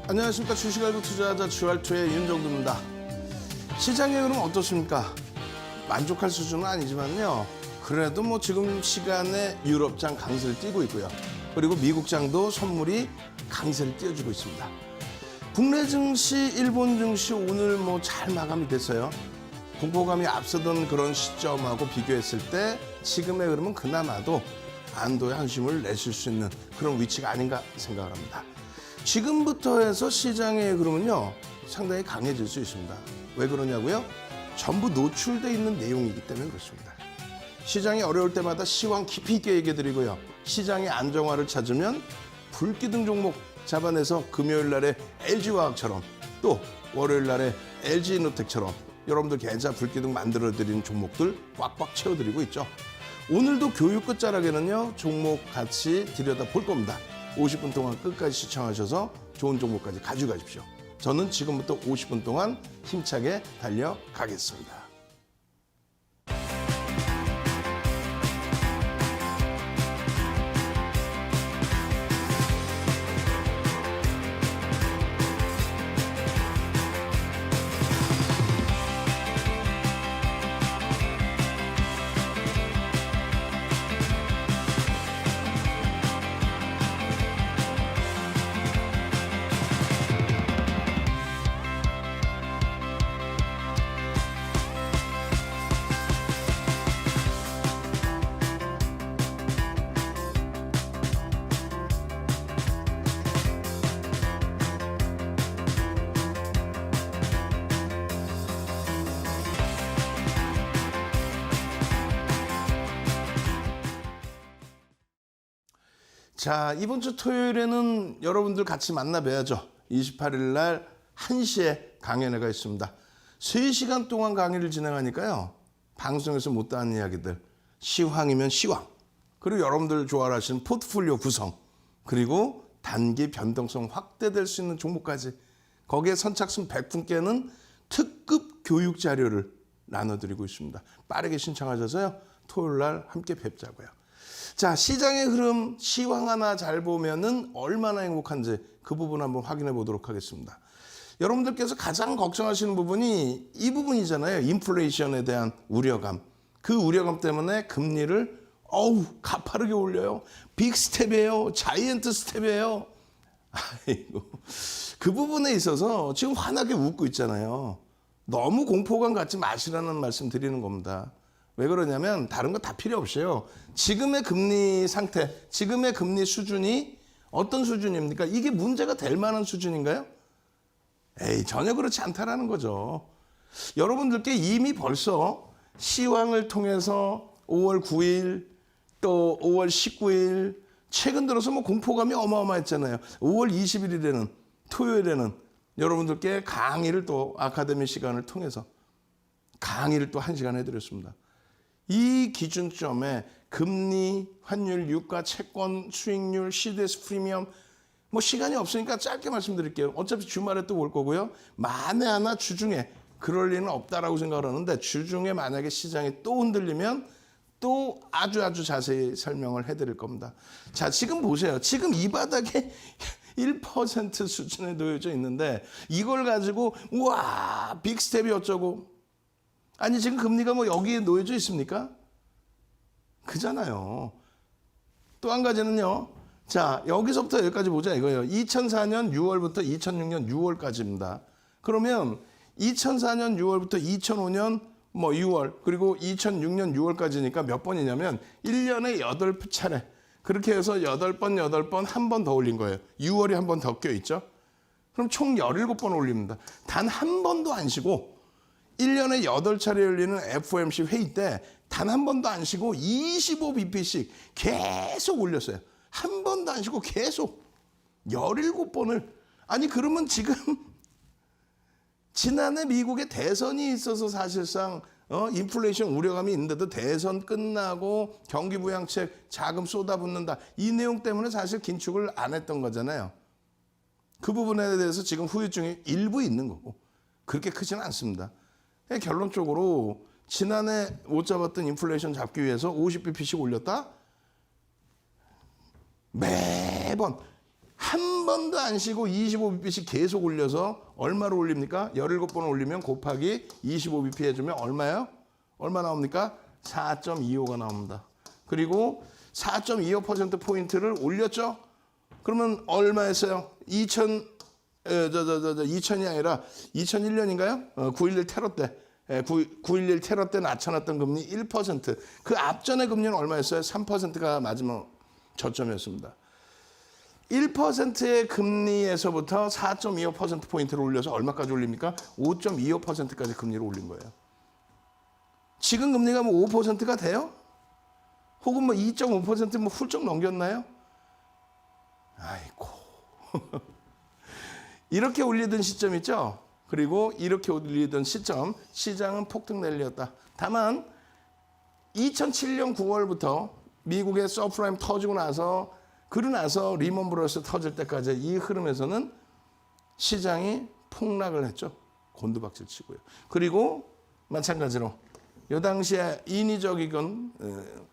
안녕하십니까. 주식알고 투자하자 주알투의 윤정두입니다. 시장의 흐름 어떻습니까? 만족할 수준은 아니지만요. 그래도 뭐 지금 시간에 유럽장 강세를 띄고 있고요. 그리고 미국장도 선물이 강세를 띄워주고 있습니다. 국내 증시, 일본 증시 오늘 뭐 잘 마감이 됐어요. 공포감이 앞서던 그런 시점하고 비교했을 때 지금의 흐름은 그나마도 안도의 한숨을 내쉴 수 있는 그런 위치가 아닌가 생각을 합니다. 지금부터 해서 시장의 흐름은요 상당히 강해질 수 있습니다. 왜 그러냐고요? 전부 노출되어 있는 내용이기 때문에 그렇습니다. 시장이 어려울 때마다 시황 깊이 있게 얘기해 드리고요. 시장의 안정화를 찾으면 불기둥 종목 잡아내서 금요일 날에 LG화학처럼 또 월요일 날에 LG이노텍처럼 여러분들 계좌 불기둥 만들어 드리는 종목들 꽉꽉 채워 드리고 있죠. 오늘도 교육 끝자락에는요 종목 같이 들여다 볼 겁니다. 50분 동안 끝까지 시청하셔서 좋은 정보까지 가져가십시오. 저는 지금부터 50분 동안 힘차게 달려가겠습니다. 자, 이번 주 토요일에는 여러분들 같이 만나 뵈야죠. 28일 날 1시에 강연회가 있습니다. 3시간 동안 강의를 진행하니까요. 방송에서 못다한 이야기들, 시황이면 시황, 그리고 여러분들 좋아하시는 포트폴리오 구성, 그리고 단기 변동성 확대될 수 있는 종목까지 거기에 선착순 100분께는 특급 교육 자료를 나눠드리고 있습니다. 빠르게 신청하셔서요. 토요일 날 함께 뵙자고요. 자, 시장의 흐름, 시황 하나 잘 보면은 얼마나 행복한지 그 부분 한번 확인해 보도록 하겠습니다. 여러분들께서 가장 걱정하시는 부분이 이 부분이잖아요. 인플레이션에 대한 우려감. 그 우려감 때문에 금리를 가파르게 올려요. 빅 스텝이에요. 자이언트 스텝이에요. 아이고. 그 부분에 있어서 지금 환하게 웃고 있잖아요. 너무 공포감 갖지 마시라는 말씀 드리는 겁니다. 왜 그러냐면 다른 거 다 필요 없어요. 지금의 금리 상태, 지금의 금리 수준이 어떤 수준입니까? 이게 문제가 될 만한 수준인가요? 에이, 전혀 그렇지 않다라는 거죠. 여러분들께 이미 벌써 시황을 통해서 5월 9일 또 5월 19일 최근 들어서 뭐 공포감이 어마어마했잖아요. 5월 21일에는 토요일에는 여러분들께 강의를 또 아카데미 시간을 통해서 강의를 또 1시간 해드렸습니다. 이 기준점에 금리, 환율, 유가, 채권, 수익률, CDS 프리미엄 뭐 시간이 없으니까 짧게 말씀드릴게요. 어차피 주말에 또 올 거고요. 만에 하나 주중에 그럴 리는 없다라고 생각을 하는데 주중에 만약에 시장이 또 흔들리면 또 아주 자세히 설명을 해드릴 겁니다. 자, 지금 보세요. 지금 이 바닥에 1% 수준에 놓여져 있는데 이걸 가지고 우와 빅스텝이 어쩌고 아니 지금 금리가 뭐 여기에 놓여져 있습니까? 그잖아요. 또 한 가지는요. 자, 여기서부터 여기까지 보자 이거예요. 2004년 6월부터 2006년 6월까지입니다. 그러면 2004년 6월부터 2005년 뭐 6월 그리고 2006년 6월까지니까 몇 번이냐면 1년에 8차례. 그렇게 해서 8번 한 번 더 올린 거예요. 6월이 한 번 더 껴있죠. 그럼 총 17번 올립니다. 단 한 번도 안 쉬고 1년에 8차례 열리는 FOMC 회의 때 단 한 번도 안 쉬고 25bp씩 계속 올렸어요. 한 번도 안 쉬고 계속 17번을. 아니 그러면 지금 지난해 미국의 대선이 있어서 사실상 인플레이션 우려감이 있는데도 대선 끝나고 경기 부양책 자금 쏟아붓는다. 이 내용 때문에 사실 긴축을 안 했던 거잖아요. 그 부분에 대해서 지금 후유증이 일부 있는 거고 그렇게 크지는 않습니다. 결론적으로 지난해 못 잡았던 인플레이션 잡기 위해서 50bp씩 올렸다? 매번 한 번도 안 쉬고 25bp씩 계속 올려서 얼마로 올립니까? 17번 올리면 곱하기 25bp 해주면 얼마예요? 얼마 나옵니까? 4.25가 나옵니다. 그리고 4.25%포인트를 올렸죠? 그러면 얼마였어요? 2000이 아니라 2001년인가요? 9.11 테러 때. 9.11 테러 때 낮춰놨던 금리 1%. 그 앞전의 금리는 얼마였어요? 3%가 마지막 저점이었습니다. 1%의 금리에서부터 4.25%포인트를 올려서 얼마까지 올립니까? 5.25%까지 금리를 올린 거예요. 지금 금리가 뭐 5%가 돼요? 혹은 뭐 2.5% 뭐 훌쩍 넘겼나요? 아이고. 이렇게 올리던 시점 있죠? 그리고 이렇게 올리던 시점, 시장은 폭등 랠리였다. 다만 2007년 9월부터 미국의 서프라임 터지고 나서 그러고 나서 리먼 브러스 터질 때까지 이 흐름에서는 시장이 폭락을 했죠. 곤두박질 치고요. 그리고 마찬가지로 이 당시에 인위적이건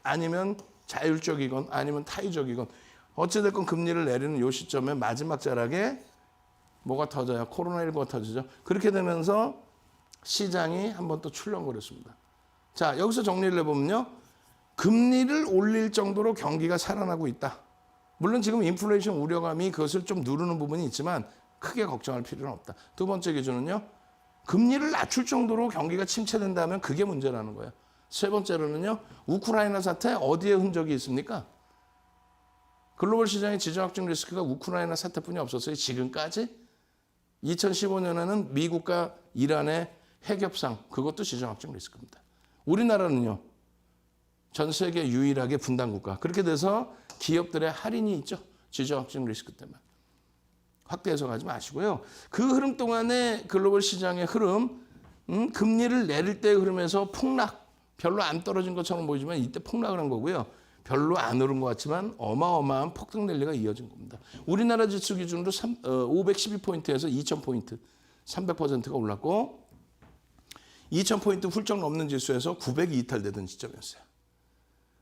아니면 자율적이건 아니면 타의적이건 어찌됐건 금리를 내리는 이 시점에 마지막 자락에 뭐가 터져요? 코로나19가 터지죠. 그렇게 되면서 시장이 한번 또 출렁거렸습니다. 자, 여기서 정리를 해보면요. 금리를 올릴 정도로 경기가 살아나고 있다. 물론 지금 인플레이션 우려감이 그것을 좀 누르는 부분이 있지만 크게 걱정할 필요는 없다. 두 번째 기준은요. 금리를 낮출 정도로 경기가 침체된다면 그게 문제라는 거예요. 세 번째로는요. 우크라이나 사태 어디에 흔적이 있습니까? 글로벌 시장의 지정학적 리스크가 우크라이나 사태뿐이 없었어요. 지금까지. 2015년에는 미국과 이란의 핵협상, 그것도 지정학적 리스크입니다. 우리나라는요. 전 세계 유일하게 분단국가. 그렇게 돼서 기업들의 할인이 있죠. 지정학적 리스크 때문에. 확대해서 가지 마시고요. 그 흐름 동안에 글로벌 시장의 흐름, 금리를 내릴 때의 흐름에서 폭락, 별로 안 떨어진 것처럼 보이지만 이때 폭락을 한 거고요. 별로 안 오른 것 같지만 어마어마한 폭등 랠리가 이어진 겁니다. 우리나라 지수 기준으로 512포인트에서 2000포인트, 300%가 올랐고 2000포인트 훌쩍 넘는 지수에서 900이 이탈되던 시점이었어요.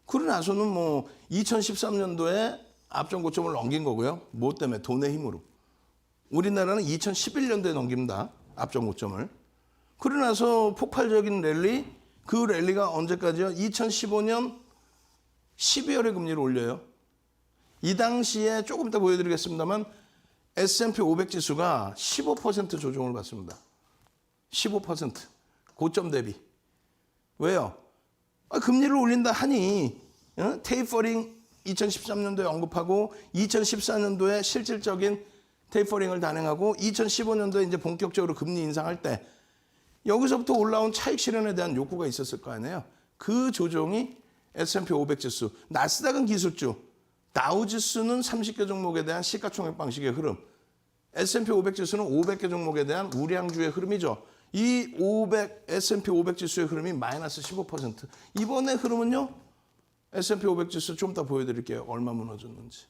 그러고 나서는 뭐 2013년도에 앞전 고점을 넘긴 거고요. 뭐 때문에? 돈의 힘으로. 우리나라는 2011년도에 넘깁니다. 앞전 고점을. 그러고 나서 폭발적인 랠리, 그 랠리가 언제까지요? 2015년 12월에 금리를 올려요. 이 당시에 조금 이따 보여드리겠습니다만 S&P 500 지수가 15% 조정을 받습니다. 15% 고점 대비. 왜요? 금리를 올린다 하니 테이퍼링 2013년도에 언급하고 2014년도에 실질적인 테이퍼링을 단행하고 2015년도에 이제 본격적으로 금리 인상할 때 여기서부터 올라온 차익 실현에 대한 욕구가 있었을 거 아니에요. 그 조정이 S&P 500 지수, 나스닥은 기술주, 다우 지수는 30개 종목에 대한 시가총액 방식의 흐름, S&P 500 지수는 500개 종목에 대한 우량주의 흐름이죠. 이 S&P 500 지수의 흐름이 마이너스 15%. 이번에 흐름은요. S&P 500 지수 좀 이따 보여드릴게요. 얼마 무너졌는지.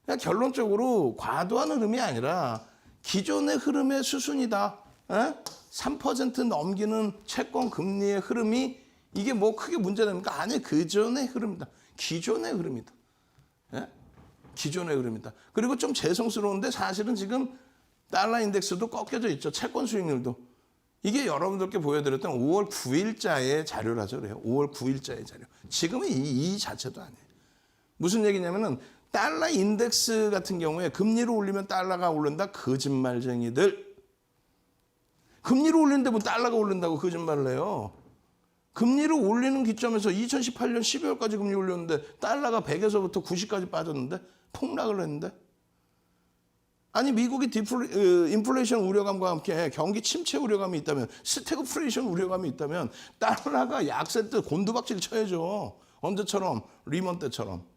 그냥 결론적으로 과도한 흐름이 아니라 기존의 흐름의 수순이다. 3% 넘기는 채권 금리의 흐름이 이게 뭐 크게 문제됩니까? 아니, 그전의 흐름이다. 기존의 흐름이다. 예? 기존의 흐름이다. 그리고 좀 죄송스러운데 사실은 지금 달러 인덱스도 꺾여져 있죠. 채권 수익률도. 이게 여러분들께 보여드렸던 5월 9일자의 자료라서 그래요. 5월 9일자의 자료. 지금은 이 자체도 아니에요. 무슨 얘기냐면은 달러 인덱스 같은 경우에 금리를 올리면 달러가 오른다. 거짓말쟁이들. 금리를 올리는데 뭐 달러가 오른다고 거짓말을 해요. 금리를 올리는 기점에서 2018년 12월까지 금리 올렸는데 달러가 100에서부터 90까지 빠졌는데 폭락을 했는데 아니 미국이 인플레이션 우려감과 함께 경기 침체 우려감이 있다면 스태그플레이션 우려감이 있다면 달러가 약세 때 곤두박질 쳐야죠. 언제처럼? 리먼 때처럼.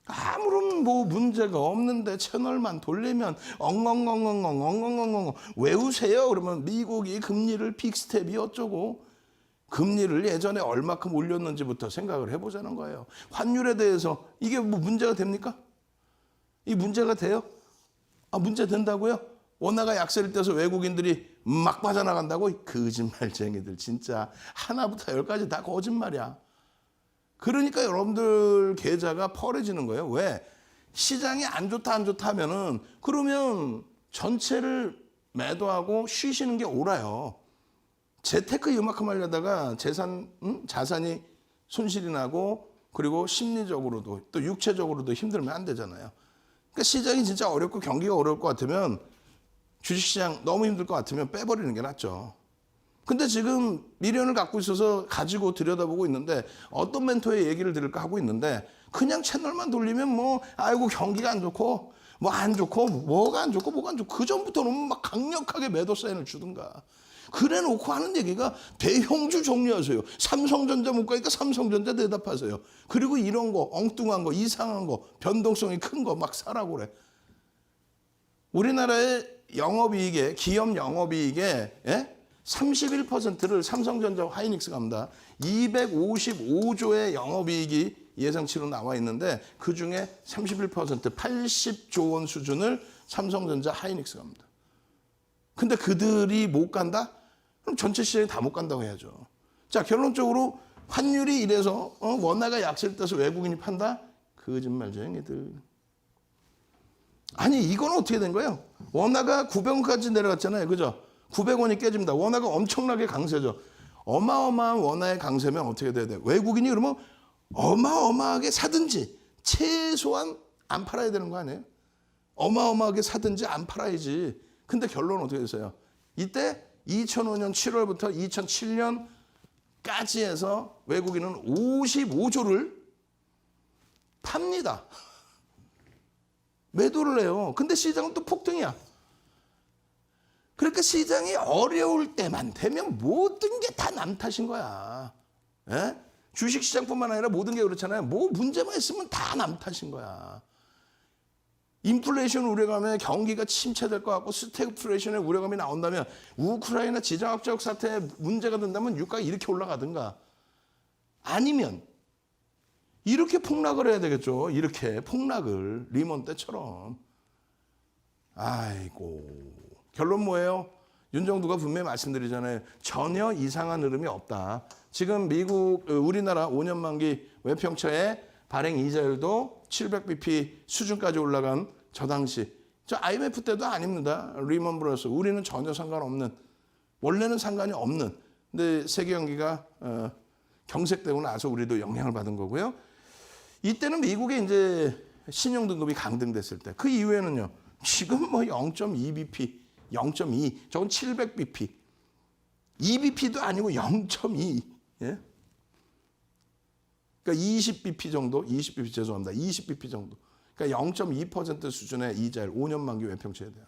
아무런 뭐 문제가 없는데 채널만 돌리면 엉엉엉엉엉엉엉엉 외우세요. 그러면 미국이 금리를 빅스텝이 어쩌고 금리를 예전에 얼마큼 올렸는지부터 생각을 해보자는 거예요. 환율에 대해서 이게 뭐 문제가 됩니까? 이 문제가 돼요? 문제 된다고요? 원화가 약세를 떼서 외국인들이 막 빠져나간다고? 거짓말쟁이들 진짜 하나부터 열까지 다 거짓말이야. 그러니까 여러분들 계좌가 펄해지는 거예요. 왜? 시장이 안 좋다 하면은 그러면 전체를 매도하고 쉬시는 게 옳아요. 재테크 이만큼 하려다가 자산이 손실이 나고 그리고 심리적으로도 또 육체적으로도 힘들면 안 되잖아요. 그러니까 시장이 진짜 어렵고 경기가 어려울 것 같으면 주식시장 너무 힘들 것 같으면 빼버리는 게 낫죠. 근데 지금 미련을 갖고 있어서 가지고 들여다보고 있는데 어떤 멘토의 얘기를 들을까 하고 있는데 그냥 채널만 돌리면 뭐 아이고 경기가 안 좋고 뭐 안 좋고 뭐가 안 좋고 뭐가 안 좋고 그 전부터는 막 강력하게 매도 사인을 주든가 그래 놓고 하는 얘기가 대형주 정리하세요. 삼성전자 못 가니까 삼성전자 대답하세요. 그리고 이런 거 엉뚱한 거 이상한 거 변동성이 큰 거 막 사라고 그래. 우리나라의 영업이익에 기업 영업이익에 31%를 삼성전자 하이닉스가 합니다. 255조의 영업이익이 예상치로 나와 있는데 그중에 31% 80조 원 수준을 삼성전자 하이닉스가 합니다. 근데 그들이 못 간다? 그럼 전체 시장이 다 못 간다고 해야죠. 자, 결론적으로 환율이 이래서 원화가 약세를 따서 외국인이 판다? 거짓말죠, 얘들. 아니 이건 어떻게 된 거예요? 원화가 900원까지 내려갔잖아요. 그죠? 900원이 깨집니다. 원화가 엄청나게 강세죠. 어마어마한 원화의 강세면 어떻게 돼야 돼요? 외국인이 그러면 어마어마하게 사든지 최소한 안 팔아야 되는 거 아니에요? 어마어마하게 사든지 안 팔아야지. 근데 결론은 어떻게 됐어요? 이때 2005년 7월부터 2007년까지 해서 외국인은 55조를 팝니다. 매도를 해요. 근데 시장은 또 폭등이야. 그러니까 시장이 어려울 때만 되면 모든 게 다 남 탓인 거야. 예? 주식시장뿐만 아니라 모든 게 그렇잖아요. 뭐 문제만 있으면 다 남 탓인 거야. 인플레이션 우려감에 경기가 침체될 것 같고 스태그플레이션의 우려감이 나온다면 우크라이나 지정학적 사태에 문제가 된다면 유가가 이렇게 올라가든가 아니면 이렇게 폭락을 해야 되겠죠. 이렇게 폭락을 리먼 때처럼. 아이고. 결론 뭐예요? 윤정두가 분명히 말씀드리잖아요. 전혀 이상한 흐름이 없다. 지금 우리나라 5년 만기 외평차의 발행 이자율도 700bp 수준까지 올라간 저 당시. 저 IMF 때도 아닙니다. 리먼 브러스. 우리는 전혀 상관없는. 원래는 상관이 없는. 근데 세계 경기가 경색되고 나서 우리도 영향을 받은 거고요. 이때는 미국의 이제 신용등급이 강등됐을 때. 그 이후에는요. 지금 뭐 0.2bp, 0.2. 저건 700bp. 2bp도 아니고 0.2. 예? 그러니까 20bp 정도, 20bp 죄송합니다. 20bp 정도. 그러니까 0.2% 수준의 이자율 5년 만기 외평차에 대한.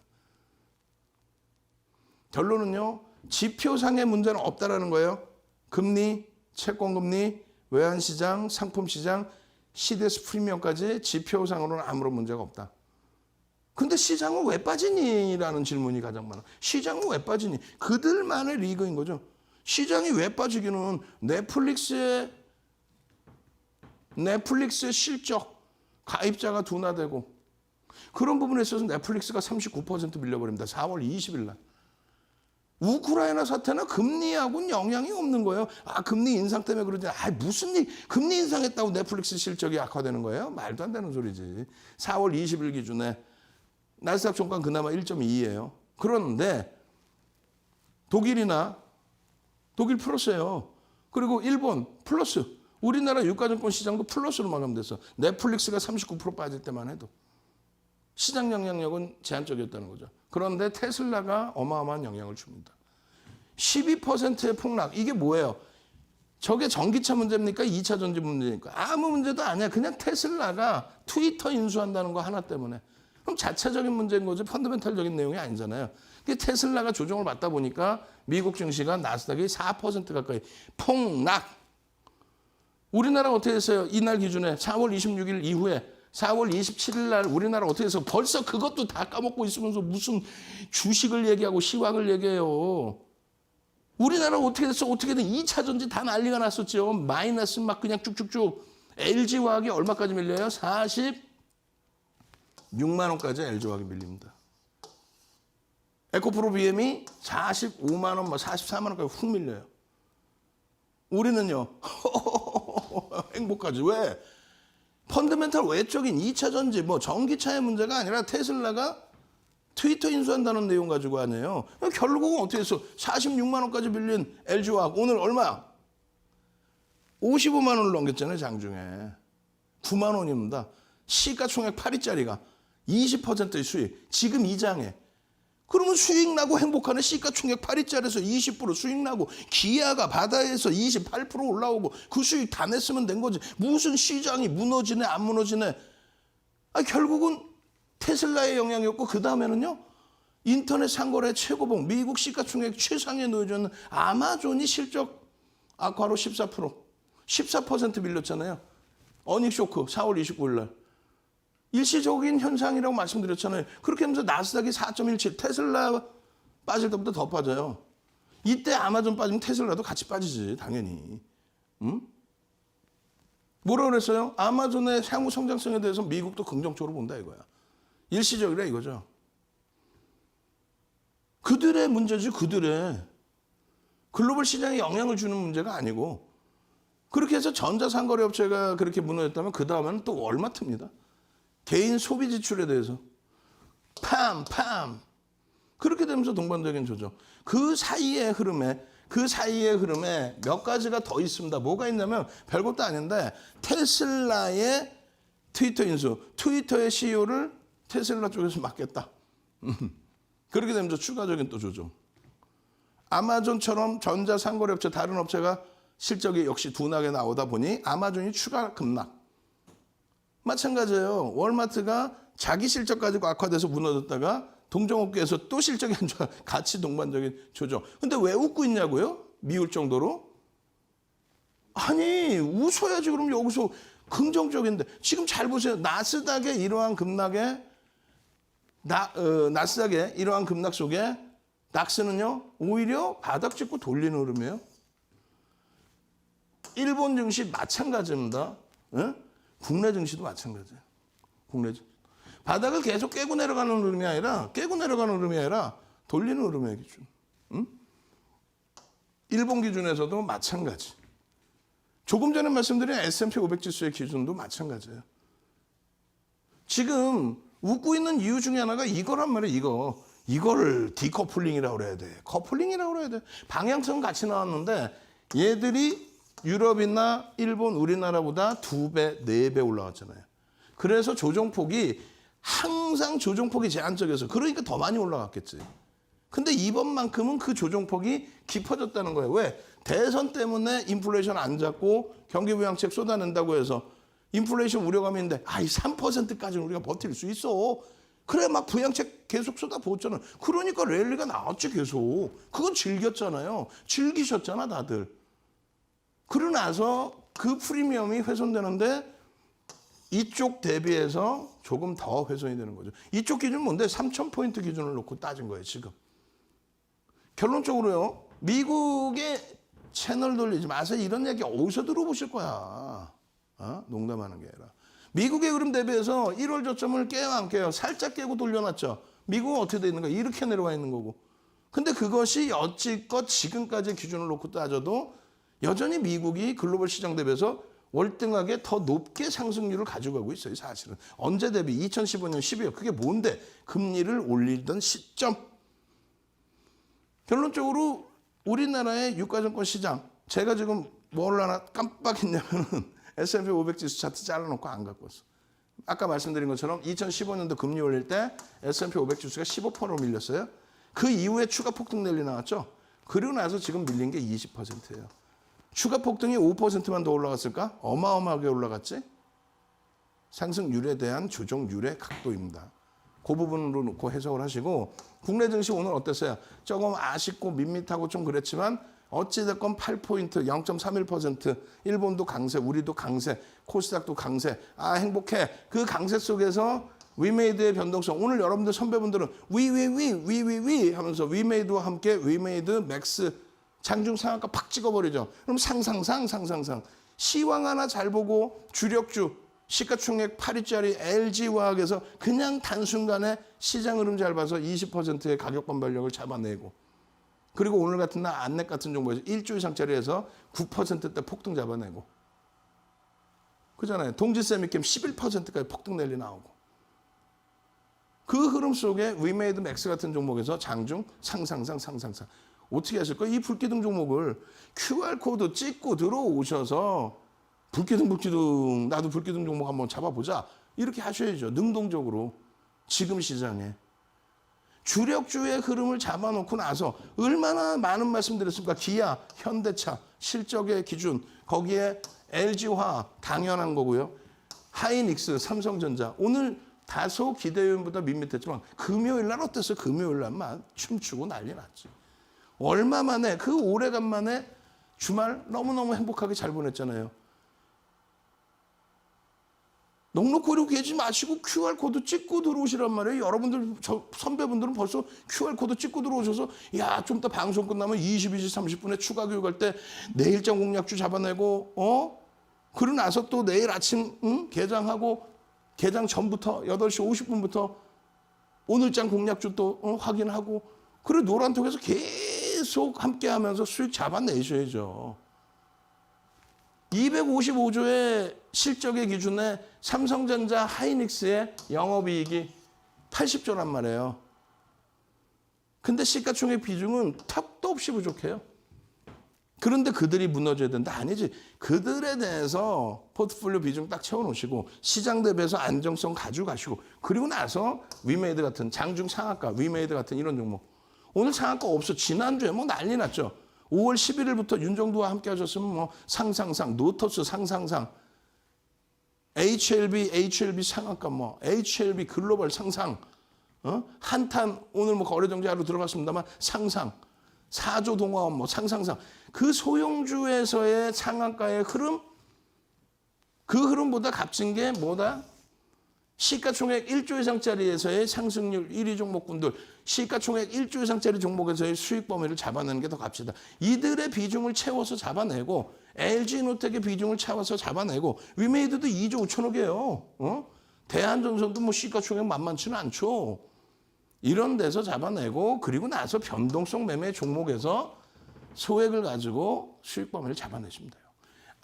결론은요. 지표상의 문제는 없다라는 거예요. 금리, 채권금리, 외환시장, 상품시장, CDS 프리미엄까지 지표상으로는 아무런 문제가 없다. 근데 시장은 왜 빠지니?라는 질문이 가장 많아. 시장은 왜 빠지니? 그들만의 리그인 거죠. 시장이 왜 빠지기는 넷플릭스의 실적, 가입자가 둔화되고 그런 부분에 있어서 넷플릭스가 39% 밀려버립니다. 4월 20일 날. 우크라이나 사태는 금리하고는 영향이 없는 거예요. 아, 금리 인상 때문에 그러지. 아, 무슨 일, 금리 인상했다고 넷플릭스 실적이 악화되는 거예요? 말도 안 되는 소리지. 4월 20일 기준에 나스닥 종가 그나마 1.2예요. 그런데 독일 플러스예요. 그리고 일본 플러스. 우리나라 유가증권 시장도 플러스로 마감됐어. 넷플릭스가 39% 빠질 때만 해도. 시장 영향력은 제한적이었다는 거죠. 그런데 테슬라가 어마어마한 영향을 줍니다. 12%의 폭락. 이게 뭐예요? 저게 전기차 문제입니까? 2차 전지 문제입니까? 아무 문제도 아니야. 그냥 테슬라가 트위터 인수한다는 거 하나 때문에. 그럼 자체적인 문제인 거지 펀더멘탈적인 내용이 아니잖아요. 테슬라가 조정을 받다 보니까 미국 증시가 나스닥이 4% 가까이 폭락. 우리나라 어떻게 했어요? 이날 기준에 4월 26일 이후에 4월 27일 날 우리나라 어떻게 해서 벌써 그것도 다 까먹고 있으면서 무슨 주식을 얘기하고 시황을 얘기해요. 우리나라 어떻게 됐어? 어떻게든 2차 전지 다 난리가 났었죠. 마이너스 막 그냥 쭉쭉쭉. LG화학이 얼마까지 밀려요? 46만 원까지 LG화학이 밀립니다. 에코프로 BM이 45만 원, 44만 원까지 훅 밀려요. 우리는요. 행복하지. 왜? 펀더멘탈 외적인 2차 전지, 뭐 전기차의 문제가 아니라 테슬라가 트위터 인수한다는 내용 가지고 아니에요. 결국은 어떻게 했어? 46만 원까지 빌린 LG화학 오늘 얼마야? 55만 원을 넘겼잖아요, 장중에. 9만 원입니다. 시가총액 8위짜리가 20%의 수익. 지금 이장에. 그러면 수익 나고 행복하네. 시가총액 8위짜리에서 20% 수익 나고 기아가 바다에서 28% 올라오고 그 수익 다 냈으면 된 거지. 무슨 시장이 무너지네 안 무너지네. 결국은 테슬라의 영향이었고 그 다음에는요. 인터넷 상거래 최고봉 미국 시가총액 최상위에 놓여져 있는 아마존이 실적 악화로 14% 밀렸잖아요. 어닝 쇼크 4월 29일 날. 일시적인 현상이라고 말씀드렸잖아요. 그렇게 하면서 나스닥이 4.17 테슬라 빠질 때부터 더 빠져요. 이때 아마존 빠지면 테슬라도 같이 빠지지 당연히. 응? 뭐라 그랬어요? 아마존의 향후 성장성에 대해서 미국도 긍정적으로 본다 이거야. 일시적이라 이거죠. 그들의 문제지 그들의. 글로벌 시장에 영향을 주는 문제가 아니고 그렇게 해서 전자상거래 업체가 그렇게 무너졌다면 그 다음에는 또 얼마 틉니다. 개인 소비 지출에 대해서 팜 그렇게 되면서 동반적인 조정. 그 사이의 흐름에 몇 가지가 더 있습니다. 뭐가 있냐면 별것도 아닌데 테슬라의 트위터 인수, 트위터의 CEO를 테슬라 쪽에서 맡겠다. 그렇게 되면서 추가적인 또 조정. 아마존처럼 전자상거래 업체 다른 업체가 실적이 역시 둔하게 나오다 보니 아마존이 추가 급락. 마찬가지예요. 월마트가 자기 실적 가지고 악화돼서 무너졌다가 동종업계에서 또 실적이 안 좋아. 같이 동반적인 조정. 근데 왜 웃고 있냐고요? 미울 정도로? 아니 웃어야지. 그럼 여기서 긍정적인데 지금 잘 보세요. 나스닥의 이러한 급락에 나스닥의 이러한 급락 속에 낙스는요 오히려 바닥 짚고 돌리는 흐름이에요. 일본 증시 마찬가지입니다. 응? 국내 증시도 마찬가지예요. 국내 증시. 바닥을 계속 깨고 내려가는 흐름이 아니라 돌리는 흐름의 기준. 응? 일본 기준에서도 마찬가지. 조금 전에 말씀드린 S&P 500 지수의 기준도 마찬가지예요. 지금 웃고 있는 이유 중에 하나가 이거란 말이에요. 이거를 디커플링이라고 그래야 돼. 커플링이라고 그래야 돼. 방향성은 같이 나왔는데 얘들이 유럽이나 일본, 우리나라보다 2배, 4배 올라갔잖아요. 그래서 조정폭이 항상 조정폭이 제한적이어서 그러니까 더 많이 올라갔겠지. 근데 이번만큼은 그 조정폭이 깊어졌다는 거예요. 왜? 대선 때문에 인플레이션 안 잡고 경기부양책 쏟아낸다고 해서 인플레이션 우려감이 있는데 이 3%까지는 우리가 버틸 수 있어. 그래 막 부양책 계속 쏟아부었잖아요. 그러니까 랠리가 나왔지 계속. 그건 즐겼잖아요. 즐기셨잖아 다들. 그러고 나서 그 프리미엄이 훼손되는데 이쪽 대비해서 조금 더 훼손이 되는 거죠. 이쪽 기준은 뭔데? 3,000포인트 기준을 놓고 따진 거예요, 지금. 결론적으로요. 미국의 채널 돌리지 마세요. 이런 얘기 어디서 들어보실 거야. 농담하는 게 아니라. 미국의 흐름 대비해서 1월 저점을 깨요, 안 깨요? 살짝 깨고 돌려놨죠. 미국은 어떻게 돼 있는 거야? 이렇게 내려와 있는 거고. 근데 그것이 여지껏 지금까지 기준을 놓고 따져도 여전히 미국이 글로벌 시장 대비해서 월등하게 더 높게 상승률을 가져가고 있어요. 사실은. 언제 대비? 2015년 12월. 그게 뭔데? 금리를 올리던 시점. 결론적으로 우리나라의 유가증권 시장. 제가 지금 뭘 하나 깜빡했냐면은 S&P 500 지수 차트 잘라놓고 안 갖고 왔어. 아까 말씀드린 것처럼 2015년도 금리 올릴 때 S&P 500 지수가 15%로 밀렸어요. 그 이후에 추가 폭등 랠리 나왔죠. 그리고 나서 지금 밀린 게 20%예요. 추가 폭등이 5%만 더 올라갔을까? 어마어마하게 올라갔지? 상승률에 대한 조정률의 각도입니다. 그 부분으로 놓고 해석을 하시고 국내 증시 오늘 어땠어요? 조금 아쉽고 밋밋하고 좀 그랬지만 어찌됐건 8포인트 0.31% 일본도 강세, 우리도 강세, 코스닥도 강세. 행복해. 그 강세 속에서 위메이드의 변동성. 오늘 여러분들 선배분들은 위 하면서 위메이드와 함께 위메이드 맥스 장중 상한가 팍 찍어버리죠. 그럼 상상. 시황 하나 잘 보고 주력주 시가총액 8위짜리 LG화학에서 그냥 단순간에 시장 흐름 잘 봐서 20%의 가격 반발력을 잡아내고 그리고 오늘 같은 날 안넥 같은 종목에서 일주 이상짜리에서 9%대 폭등 잡아내고 그잖아요. 동지세미캠 11%까지 폭등 랠리 나오고. 그 흐름 속에 위메이드 맥스 같은 종목에서 장중 상상상. 어떻게 하실 거예요? 이 불기둥 종목을 QR코드 찍고 들어오셔서 불기둥 나도 불기둥 종목 한번 잡아보자. 이렇게 하셔야죠. 능동적으로. 지금 시장에. 주력주의 흐름을 잡아놓고 나서 얼마나 많은 말씀 드렸습니까? 기아, 현대차, 실적의 기준, 거기에 LG화학 당연한 거고요. 하이닉스, 삼성전자. 오늘 다소 기대요인보다 밋밋했지만 금요일 날 어땠어요? 금요일 날만 춤추고 난리 났지. 얼마 만에 그 오래간만에 주말 너무너무 행복하게 잘 보냈잖아요. 넉넉히 이러고 계지 마시고 QR코드 찍고 들어오시란 말이에요. 여러분들, 선배분들은 벌써 QR코드 찍고 들어오셔서 야, 좀 이따 방송 끝나면 22시 30분에 추가 교육할 때 내일장 공략주 잡아내고 그러고 나서 또 내일 아침 개장하고 개장 전부터 8시 50분부터 오늘장 공략주 또 확인하고 그리고 노란톡에서 계속 함께하면서 수익 잡아내셔야죠. 255조의 실적의 기준에 삼성전자 하이닉스의 영업이익이 80조란 말이에요. 근데 시가총액 비중은 턱도 없이 부족해요. 그런데 그들이 무너져야 된다? 아니지. 그들에 대해서 포트폴리오 비중 딱 채워놓으시고 시장 대비해서 안정성 가져가시고 그리고 나서 위메이드 같은 장중 상한가, 위메이드 같은 이런 종목. 오늘 상한가 없어. 지난주에 뭐 난리 났죠. 5월 11일부터 윤정두와 함께 하셨으면 뭐 상상상, 노터스 상상상, HLB 상한가 뭐, HLB 글로벌 상상, 한탄 오늘 뭐 거래정지하러 들어갔습니다만 상상, 4조 동화원 뭐 상상상. 그 소형주에서의 상한가의 흐름, 그 흐름보다 값진 게 뭐다? 시가총액 1조 이상짜리에서의 상승률 1위 종목군들, 시가총액 1조 이상짜리 종목에서의 수익 범위를 잡아내는 게 더 값이다. 이들의 비중을 채워서 잡아내고 LG노텍의 비중을 채워서 잡아내고 위메이드도 2조 5천억이에요. 대한전선도 뭐 시가총액 만만치는 않죠. 이런 데서 잡아내고 그리고 나서 변동성 매매 종목에서 소액을 가지고 수익 범위를 잡아내시면 돼요.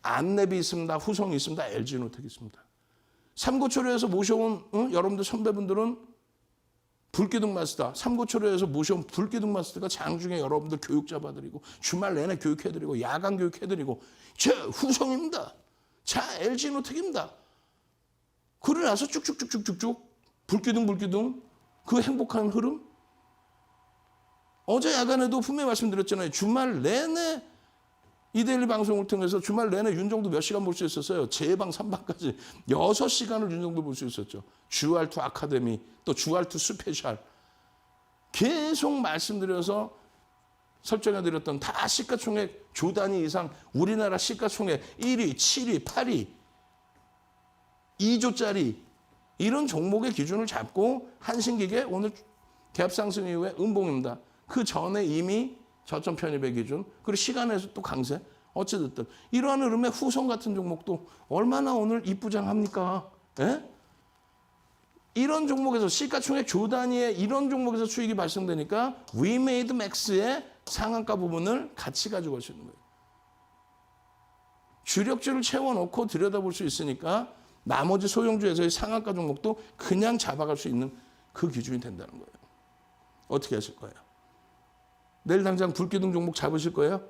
안랩이 있습니다. 후성이 있습니다. LG노텍이 있습니다. 삼고초려에서 모셔온 여러분들 선배분들은 불기둥 마스터, 삼고초려에서 모셔온 불기둥 마스터가 장중에 여러분들 교육 잡아드리고 주말 내내 교육해드리고 야간 교육해드리고 제 후성입니다. 자 LG노텍입니다. 그러고 나서 쭉쭉쭉쭉쭉 불기둥 그 행복한 흐름. 어제 야간에도 분명히 말씀드렸잖아요. 주말 내내 이데일리 방송을 통해서 주말 내내 윤정도 몇 시간 볼 수 있었어요. 재방 3방까지 6시간을 윤정도 볼 수 있었죠. 주알투 아카데미, 또 주알투 스페셜. 계속 말씀드려서 설정해드렸던 다 시가총액 조 단위 이상 우리나라 시가총액 1위, 7위, 8위, 2조짜리 이런 종목의 기준을 잡고 한신기계 오늘 갭상승 이후에 음봉입니다. 그 전에 이미 저점 편입의 기준, 그리고 시간에서 또 강세, 어찌됐든 이러한 흐름에 후성 같은 종목도 얼마나 오늘 이쁘장합니까? 예? 이런 종목에서 시가총액 조 단위의 이런 종목에서 수익이 발생되니까 위메이드 맥스의 상한가 부분을 같이 가지고 갈 수 있는 거예요. 주력주를 채워놓고 들여다볼 수 있으니까 나머지 소형주에서의 상한가 종목도 그냥 잡아갈 수 있는 그 기준이 된다는 거예요. 어떻게 하실 거예요? 내일 당장 불기둥 종목 잡으실 거예요?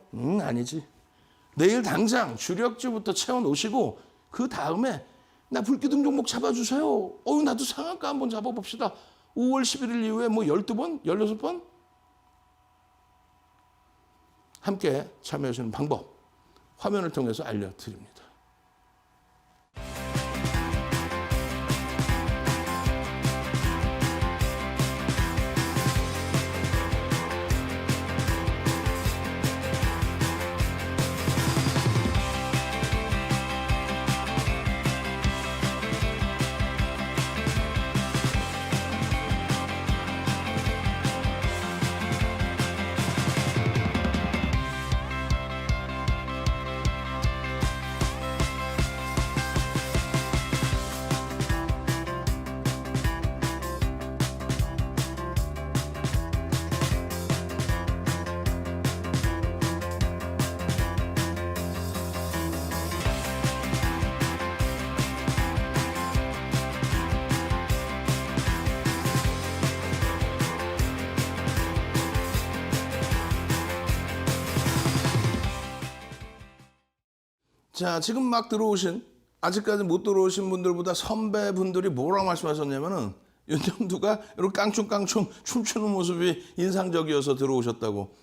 아니지. 내일 당장 주력주부터 채워놓으시고 그 다음에 나 불기둥 종목 잡아주세요. 나도 상한가 한번 잡아봅시다. 5월 11일 이후에 뭐 12번? 16번? 함께 참여하시는 방법 화면을 통해서 알려드립니다. 자, 지금 막 들어오신, 아직까지 못 들어오신 분들보다 선배분들이 뭐라고 말씀하셨냐면은 윤정두가 이렇게 깡충깡충 춤추는 모습이 인상적이어서 들어오셨다고.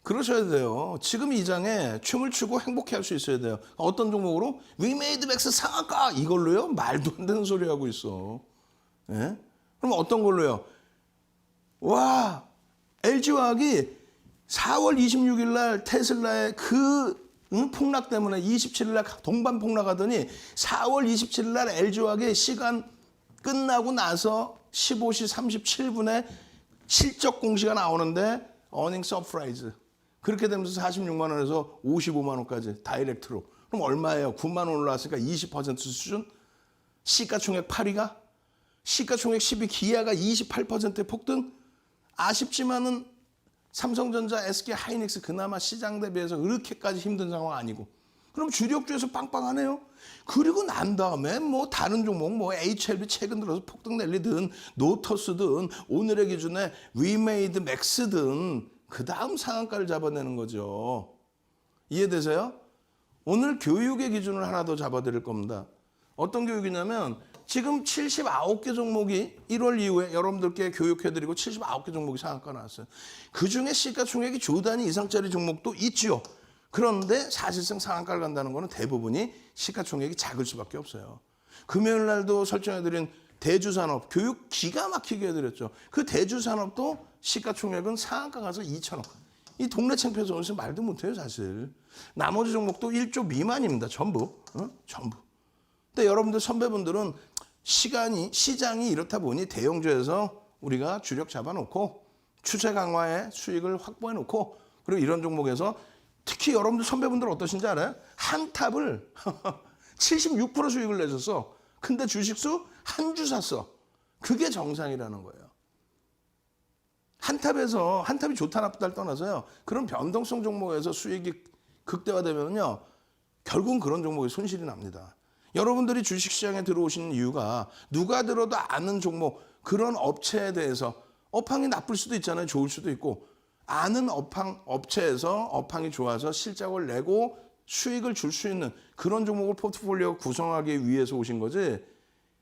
그러셔야 돼요. 지금 이 장에 춤을 추고 행복해 할 수 있어야 돼요. 어떤 종목으로? 위메이드 맥스 상한가 이걸로요? 말도 안 되는 소리 하고 있어. 예? 그럼 어떤 걸로요? 와, LG화학이 4월 26일 날 테슬라의 그 폭락 때문에 27일 날 동반 폭락하더니 4월 27일 날 LG화학의 시간 끝나고 나서 15시 37분에 실적 공시가 나오는데 어닝 서프라이즈. 그렇게 되면서 46만 원에서 55만 원까지 다이렉트로. 그럼 얼마예요? 9만 원 올라왔으니까 20% 수준? 시가총액 8위가? 시가총액 10위 기아가 28%의 폭등? 아쉽지만은 삼성전자, SK 하이닉스 그나마 시장 대비해서 그렇게까지 힘든 상황 아니고. 그럼 주력주에서 빵빵하네요. 그리고 난 다음에 뭐 다른 종목 뭐 HLB 최근 들어서 폭등 랠리든 노터스든 오늘의 기준에 위메이드 맥스든 그 다음 상한가를 잡아내는 거죠. 이해되세요? 오늘 교육의 기준을 하나 더 잡아드릴 겁니다. 어떤 교육이냐면 지금 79개 종목이 1월 이후에 여러분들께 교육해드리고 79개 종목이 상한가 나왔어요. 그중에 시가총액이 조 단위 이상짜리 종목도 있죠. 그런데 사실상 상한가를 간다는 거는 대부분이 시가총액이 작을 수밖에 없어요. 금요일 날도 설정해드린 대주산업 교육 기가 막히게 해드렸죠. 그 대주산업도 시가총액은 상한가 가서 2천억. 이 동네 창피해서 오면서 말도 못해요 사실. 나머지 종목도 1조 미만입니다. 전부. 전부. 근데 여러분들 선배분들은 시장이 이렇다 보니 대형주에서 우리가 주력 잡아놓고 추세 강화에 수익을 확보해놓고 그리고 이런 종목에서 특히 여러분들 선배분들 어떠신지 알아요? 한탑을 76% 수익을 내줬어. 근데 주식수 한 주 샀어. 그게 정상이라는 거예요. 한탑이 좋다 나쁘다를 떠나서요. 그런 변동성 종목에서 수익이 극대화되면요. 결국은 그런 종목에 손실이 납니다. 여러분들이 주식시장에 들어오시는 이유가 누가 들어도 아는 종목, 그런 업체에 대해서 업황이 나쁠 수도 있잖아요. 좋을 수도 있고 아는 업체에서 업황이 좋아서 실적을 내고 수익을 줄 수 있는 그런 종목을 포트폴리오 구성하기 위해서 오신 거지.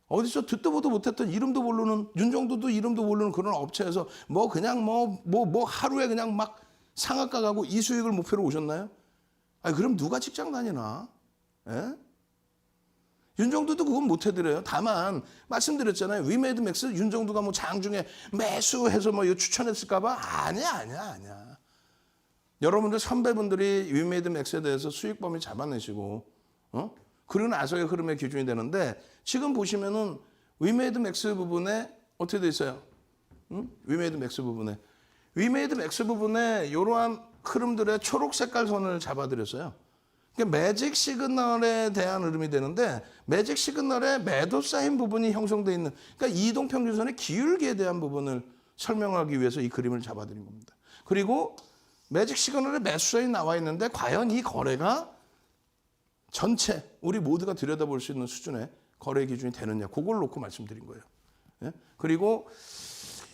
어디서 듣도 보도 못했던 이름도 모르는 윤정두도 이름도 모르는 그런 업체에서 뭐 그냥 뭐 하루에 그냥 막 상한가 가고 이 수익을 목표로 오셨나요? 아니 그럼 누가 직장 다니나? 예? 윤정두도 그건 못 해드려요. 다만 말씀드렸잖아요. 위메이드 맥스 윤정두가 뭐 장중에 매수해서 뭐 이거 추천했을까봐 아니야. 여러분들 선배분들이 위메이드 맥스에 대해서 수익 범위 잡아내시고 그리고 나서의 흐름의 기준이 되는데 지금 보시면은 위메이드 맥스 부분에 어떻게 돼 있어요? 위메이드 맥스 부분에 이러한 흐름들의 초록 색깔 선을 잡아드렸어요. 그러니까 매직 시그널에 대한 흐름이 되는데 매직 시그널에 매도 쌓인 부분이 형성되어 있는 그러니까 이동평균선의 기울기에 대한 부분을 설명하기 위해서 이 그림을 잡아드린 겁니다. 그리고 매직 시그널에 매수선이 나와 있는데 과연 이 거래가 전체 우리 모두가 들여다볼 수 있는 수준의 거래 기준이 되느냐 그걸 놓고 말씀드린 거예요. 예? 그리고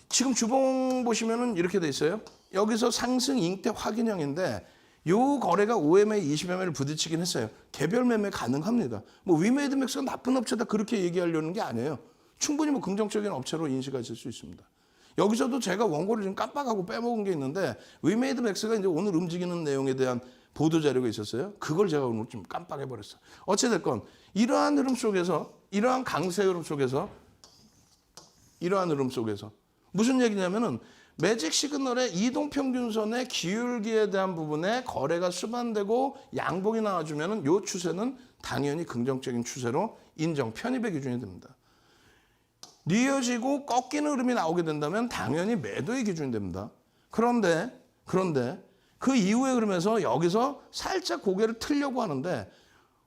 지금 주봉 보시면은 이렇게 돼 있어요. 여기서 상승 잉태 확인형인데 요 거래가 OMA, 20MA를 부딪히긴 했어요. 개별 매매 가능합니다. 뭐 위메이드 맥스가 나쁜 업체다 그렇게 얘기하려는 게 아니에요. 충분히 뭐 긍정적인 업체로 인식하실 수 있습니다. 여기서도 제가 원고를 좀 깜빡하고 빼먹은 게 있는데 위메이드 맥스가 이제 오늘 움직이는 내용에 대한 보도 자료가 있었어요. 그걸 제가 오늘 좀 깜빡해버렸어요. 어찌됐건 이러한 흐름 속에서 이러한 강세 흐름 속에서 무슨 얘기냐면은 매직 시그널의 이동평균선의 기울기에 대한 부분에 거래가 수반되고 양봉이 나와주면은 요 추세는 당연히 긍정적인 추세로 인정, 편입의 기준이 됩니다. 뉘어지고 꺾이는 흐름이 나오게 된다면 당연히 매도의 기준이 됩니다. 그런데 그 이후의 흐름에서 여기서 살짝 고개를 틀려고 하는데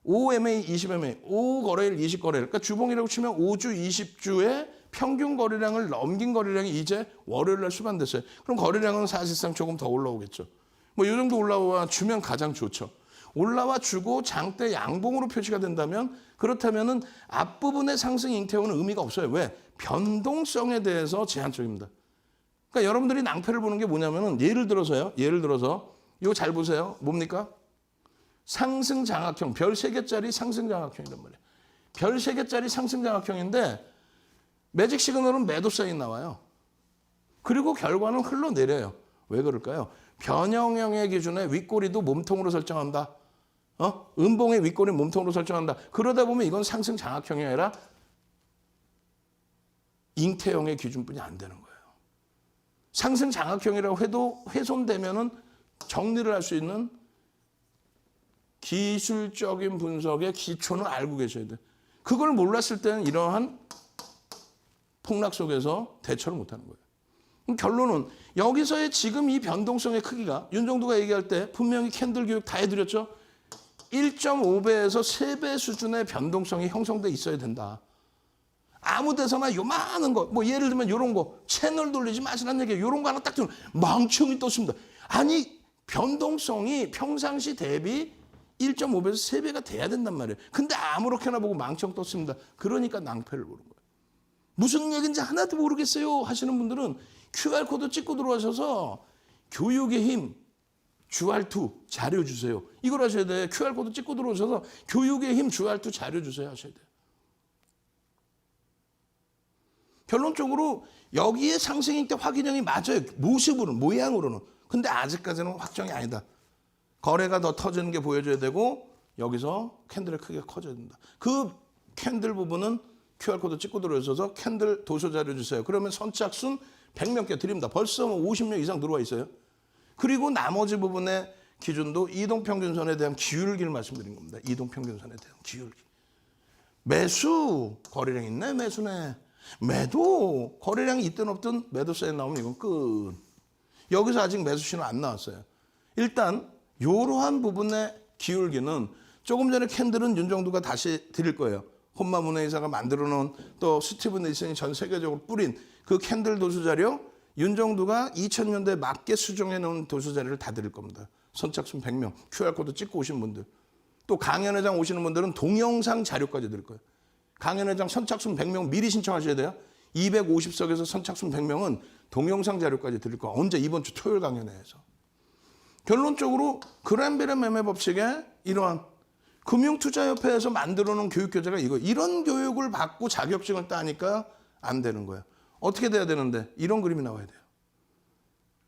5MA, 20MA, 5거래일, 20거래일 그러니까 주봉이라고 치면 5주, 20주의 평균 거래량을 넘긴 거래량이 이제 월요일 날 수반됐어요. 그럼 거래량은 사실상 조금 더 올라오겠죠. 뭐 이 정도 올라와 주면 가장 좋죠. 올라와 주고 장대 양봉으로 표시가 된다면 그렇다면은 앞부분의 상승 잉태오는 의미가 없어요. 왜? 변동성에 대해서 제한적입니다. 그러니까 여러분들이 낭패를 보는 게 뭐냐면은 예를 들어서 이거 잘 보세요. 뭡니까? 상승 장악형, 별 3개짜리 상승 장악형이란 말이에요. 별 3개짜리 상승 장악형인데 매직 시그널은 매도 사인 나와요. 그리고 결과는 흘러내려요. 왜 그럴까요? 변형형의 기준에 윗꼬리도 몸통으로 설정한다. 음봉의 윗꼬리 몸통으로 설정한다. 그러다 보면 이건 상승 장악형이 아니라 잉태형의 기준뿐이 안 되는 거예요. 상승 장악형이라고 해도 훼손되면은 정리를 할 수 있는 기술적인 분석의 기초는 알고 계셔야 돼요. 그걸 몰랐을 때는 이러한 폭락 속에서 대처를 못하는 거예요. 그럼 결론은 여기서의 지금 이 변동성의 크기가 윤정두가 얘기할 때 분명히 캔들 교육 다 해드렸죠. 1.5배에서 3배 수준의 변동성이 형성돼 있어야 된다. 아무 데서나 요만한 거, 뭐 예를 들면 요런 거, 채널 돌리지 마시라는 얘기예요. 요런 거 하나 딱 들으면 망청이 떴습니다. 아니, 변동성이 평상시 대비 1.5배에서 3배가 돼야 된단 말이에요. 근데 아무렇게나 보고 망청 떴습니다. 그러니까 낭패를 보는 거예요. 무슨 얘기인지 하나도 모르겠어요 하시는 분들은 QR코드 찍고 들어와셔서 교육의 힘, 주알투 자료 주세요. 이걸 하셔야 돼요. QR코드 찍고 들어오셔서 교육의 힘, 주알투 자료 주세요 하셔야 돼요. 결론적으로 여기에 상승일 때 확인형이 맞아요. 모습으로는, 모양으로는. 근데 아직까지는 확정이 아니다. 거래가 더 터지는 게 보여줘야 되고 여기서 캔들의 크기가 커져야 된다. 그 캔들 부분은 QR코드 찍고 들어오셔서 캔들 도서 자료 주세요. 그러면 선착순 100명 개 드립니다. 벌써 50명 이상 들어와 있어요. 그리고 나머지 부분의 기준도 이동평균선에 대한 기울기를 말씀드린 겁니다. 이동평균선에 대한 기울기. 매수, 거래량 있네, 매수네. 매도, 거래량이 있든 없든 매도 사인 나오면 이건 끝. 여기서 아직 매수 신호 안 나왔어요. 일단 이러한 부분의 기울기는 조금 전에 캔들은 윤정두가 다시 드릴 거예요. 혼마문의 이사가 만들어 놓은 또 스티븐 네이슨이 전 세계적으로 뿌린 그 캔들 도수 자료 윤정두가 2000년대에 맞게 수정해 놓은 도수 자료를 다 드릴 겁니다. 선착순 100명, QR코드 찍고 오신 분들. 또 강연회장 오시는 분들은 동영상 자료까지 드릴 거예요. 강연회장 선착순 100명 미리 신청하셔야 돼요. 250석에서 선착순 100명은 동영상 자료까지 드릴 거예요. 언제? 이번 주 토요일 강연회에서. 결론적으로 그랜벨의 매매 법칙에 이러한 금융투자협회에서 만들어놓은 교육교재가 이거. 이런 교육을 받고 자격증을 따니까 안 되는 거예요. 어떻게 돼야 되는데? 이런 그림이 나와야 돼요.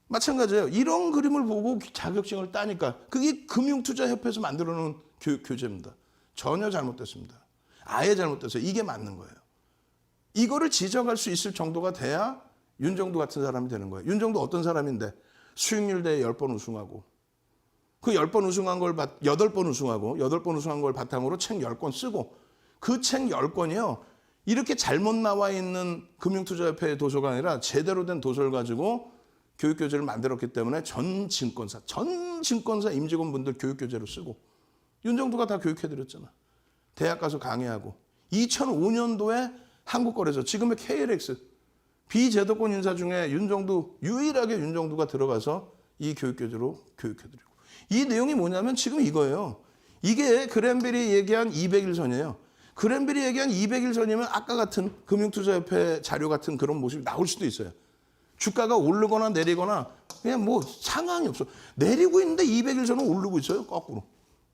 마찬가지예요. 이런 그림을 보고 자격증을 따니까 그게 금융투자협회에서 만들어놓은 교육교재입니다. 전혀 잘못됐습니다. 아예 잘못됐어요. 이게 맞는 거예요. 이거를 지적할 수 있을 정도가 돼야 윤정두 같은 사람이 되는 거예요. 윤정두 어떤 사람인데 수익률 대회 10번 우승하고 그 10번 우승한 걸 8번 우승하고 8번 우승한 걸 바탕으로 책 10권 쓰고 그 책 10권이요. 이렇게 잘못 나와 있는 금융투자협회의 도서가 아니라 제대로 된 도서를 가지고 교육교재를 만들었기 때문에 전 증권사 임직원분들 교육교재로 쓰고 윤정두가 다 교육해드렸잖아. 대학 가서 강의하고 2005년도에 한국거래소 지금의 KLX 비제도권 인사 중에 유일하게 윤정두가 들어가서 이 교육교재로 교육해드리고 이 내용이 뭐냐면 지금 이거예요. 이게 그랜벨이 얘기한 200일선이에요. 그랜벨이 얘기한 200일선이면 아까 같은 금융투자협회 자료 같은 그런 모습이 나올 수도 있어요. 주가가 오르거나 내리거나 그냥 뭐 상황이 없어. 내리고 있는데 200일선은 오르고 있어요. 거꾸로.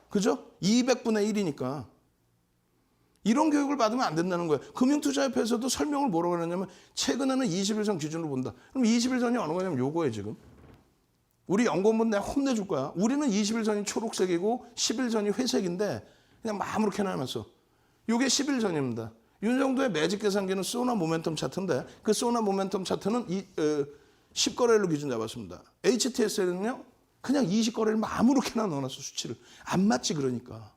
그죠? 200분의 1이니까. 이런 교육을 받으면 안 된다는 거예요. 금융투자협회에서도 설명을 뭐라고 하냐면 최근에는 21선 기준으로 본다. 그럼 21선이 어느 거냐면 요거예요 지금. 우리 연구원분 내가 혼내줄 거야. 우리는 21선이 초록색이고 11선이 회색인데 그냥 아무렇게나 해놨어. 요게 11선입니다. 윤정두의 매직 계산기는 소나 모멘텀 차트인데 그 소나 모멘텀 차트는 10거래일로 기준 잡았습니다. HTS는요. 그냥 20거래일 아무렇게나 넣어놨어 수치를. 안 맞지 그러니까.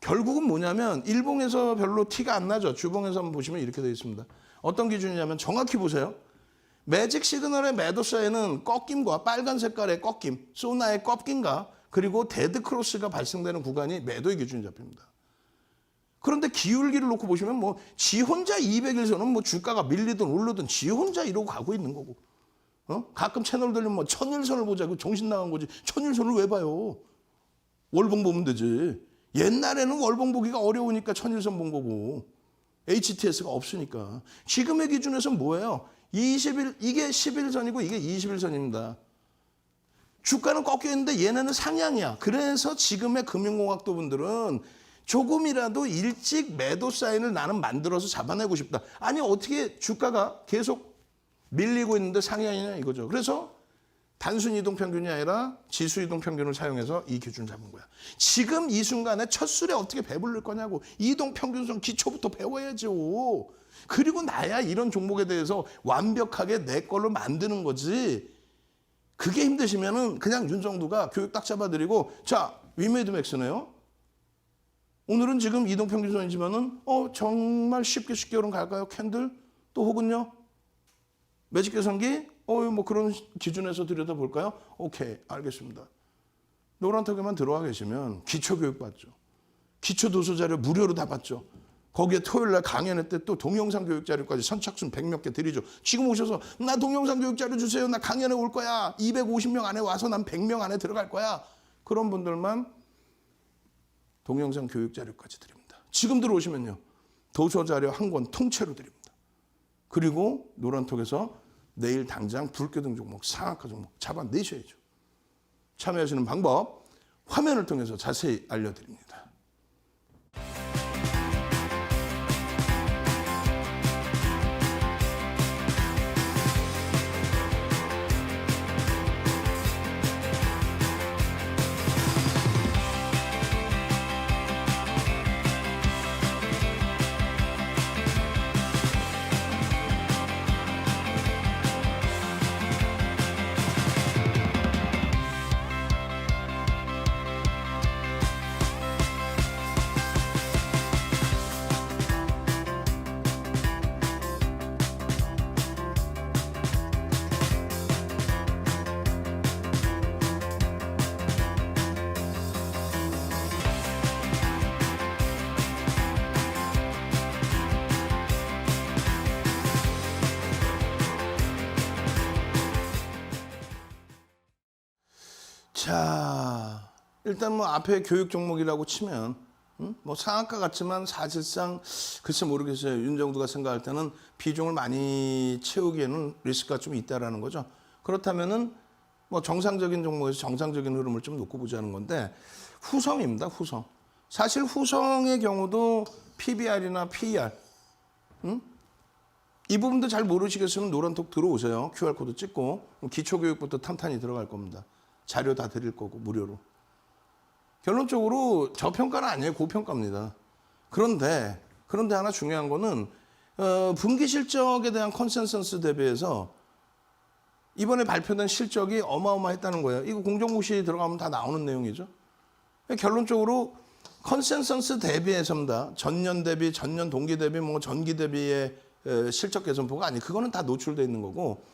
결국은 뭐냐면 일봉에서 별로 티가 안 나죠. 주봉에서 한번 보시면 이렇게 되어 있습니다. 어떤 기준이냐면 정확히 보세요. 매직 시그널의 매도 사이는 꺾임과 빨간 색깔의 꺾임, 소나의 꺾임과 그리고 데드 크로스가 발생되는 구간이 매도의 기준이 잡힙니다. 그런데 기울기를 놓고 보시면 뭐 지 혼자 200일선은 뭐 주가가 밀리든 오르든 지 혼자 이러고 가고 있는 거고. 가끔 채널 돌리면 뭐 1000일선을 보자고 정신 나간 거지. 1000일선을 왜 봐요? 월봉 보면 되지. 옛날에는 월봉 보기가 어려우니까 1000일선 본 거고 HTS가 없으니까. 지금의 기준에서는 뭐예요? 20일, 이게 11선이고 이게 21선입니다. 주가는 꺾여 있는데 얘네는 상향이야. 그래서 지금의 금융공학도 분들은 조금이라도 일찍 매도 사인을 나는 만들어서 잡아내고 싶다. 아니 어떻게 주가가 계속 밀리고 있는데 상향이냐 이거죠. 그래서 단순 이동평균이 아니라 지수 이동평균을 사용해서 이 기준을 잡은 거야. 지금 이 순간에 첫 술에 어떻게 배부를 거냐고. 이동평균선 기초부터 배워야죠. 그리고 나야 이런 종목에 대해서 완벽하게 내 걸로 만드는 거지. 그게 힘드시면은 그냥 윤정두가 교육 딱 잡아드리고 자 위메이드 맥스네요. 오늘은 지금 이동평균선이지만은 정말 쉽게 오른 갈까요? 캔들 또 혹은요 매직 계산기 뭐 그런 기준에서 들여다볼까요? 오케이 알겠습니다. 노란톡에만 들어와 계시면 기초교육 받죠. 기초도서 자료 무료로 다 받죠. 거기에 토요일날 강연회 때 또 동영상 교육 자료까지 선착순 100몇 개 드리죠. 지금 오셔서 나 동영상 교육 자료 주세요. 나 강연회 올 거야. 250명 안에 와서 난 100명 안에 들어갈 거야. 그런 분들만 동영상 교육 자료까지 드립니다. 지금 들어오시면요. 도서 자료 한 권 통째로 드립니다. 그리고 노란톡에서 내일 당장 불교등 종목, 상한가 종목 잡아내셔야죠. 참여하시는 방법 화면을 통해서 자세히 알려드립니다. 자, 일단 뭐 앞에 교육 종목이라고 치면 뭐 상한가 같지만 사실상 글쎄 모르겠어요. 윤정두가 생각할 때는 비중을 많이 채우기에는 리스크가 좀 있다라는 거죠. 그렇다면은 뭐 정상적인 종목에서 정상적인 흐름을 좀 놓고 보자는 건데 후성입니다. 후성. 사실 후성의 경우도 PBR이나 PER 이 부분도 잘 모르시겠으면 노란톡 들어오세요. QR코드 찍고 기초교육부터 탄탄히 들어갈 겁니다. 자료 다 드릴 거고 무료로. 결론적으로 저평가는 아니에요. 고평가입니다. 그런데 하나 중요한 거는 분기 실적에 대한 컨센서스 대비해서 이번에 발표된 실적이 어마어마했다는 거예요. 이거 공정무시 들어가면 다 나오는 내용이죠. 결론적으로 컨센서스 대비해서입니다. 전년 대비, 전년 동기 대비, 뭐 전기 대비의 실적 개선표가 아니 그거는 다 노출되어 있는 거고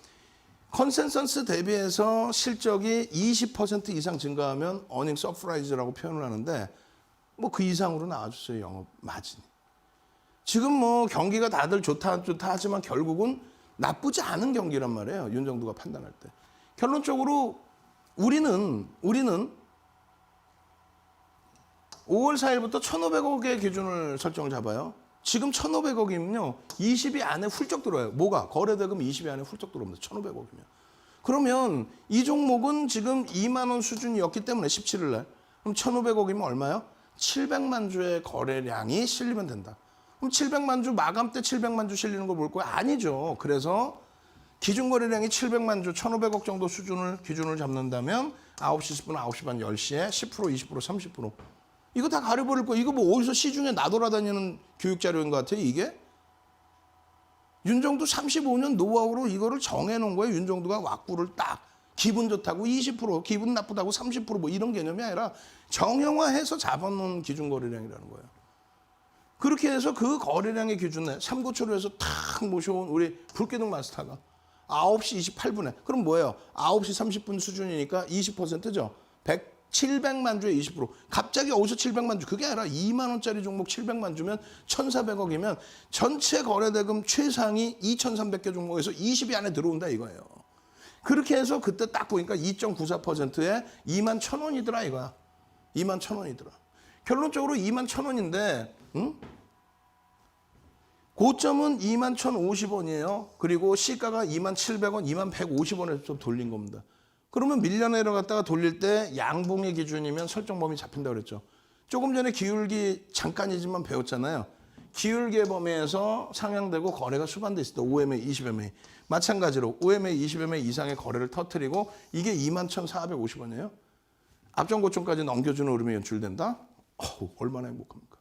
컨센서스 대비해서 실적이 20% 이상 증가하면 어닝 서프라이즈라고 표현을 하는데 뭐 그 이상으로 나와줬어요. 영업 마진이. 지금 뭐 경기가 다들 좋다 하지만 결국은 나쁘지 않은 경기란 말이에요. 윤정두가 판단할 때. 결론적으로 우리는 5월 4일부터 1,500억의 기준을 설정을 잡아요. 지금 1,500억이면요. 20위 안에 훌쩍 들어와요. 뭐가? 거래대금 20위 안에 훌쩍 들어옵니다. 1,500억이면. 그러면 이 종목은 지금 2만 원 수준이었기 때문에 17일 날. 그럼 1,500억이면 얼마요? 700만 주의 거래량이 실리면 된다. 그럼 700만 주 마감 때 700만 주 실리는 걸 볼 거야? 아니죠. 그래서 기준 거래량이 700만 주 1,500억 정도 수준을 기준을 잡는다면 9시 10분, 9시 반, 10시에 10%, 20%, 30%. 이거 다 가려버릴 거야. 이거 뭐 어디서 시중에 나돌아다니는 교육 자료인 것 같아요, 이게? 윤정두 35년 노하우로 이거를 정해놓은 거예요. 윤정두가 왁구를 딱 기분 좋다고 20%, 기분 나쁘다고 30%뭐 이런 개념이 아니라 정형화해서 잡아놓은 기준 거래량이라는 거예요. 그렇게 해서 그 거래량의 기준에 삼고초로 해서 탁 모셔온 우리 불기둥 마스터가 9시 28분에 그럼 뭐예요? 9시 30분 수준이니까 20%죠. 700만 주에 20%. 갑자기 어디서 700만 주? 그게 아니라 2만 원짜리 종목 700만 주면 1,400억이면 전체 거래대금 최상위 2,300개 종목에서 20위 안에 들어온다 이거예요. 그렇게 해서 그때 딱 보니까 2.94%에 2만 1,000원이더라 이거야. 2만 1,000원이더라. 결론적으로 2만 1,000원인데 고점은 2만 1,050원이에요. 그리고 시가가 2만 700원, 2만 150원에서 좀 돌린 겁니다. 그러면 밀려 내려갔다가 돌릴 때 양봉의 기준이면 설정 범위 잡힌다고 그랬죠. 조금 전에 기울기 잠깐이지만 배웠잖아요. 기울기의 범위에서 상향되고 거래가 수반돼 있을 때 5MA, 20MA. 마찬가지로 5MA, 20MA 이상의 거래를 터뜨리고 이게 21,450원이에요. 앞전 고점까지 넘겨주는 흐름이 연출된다? 얼마나 행복합니까?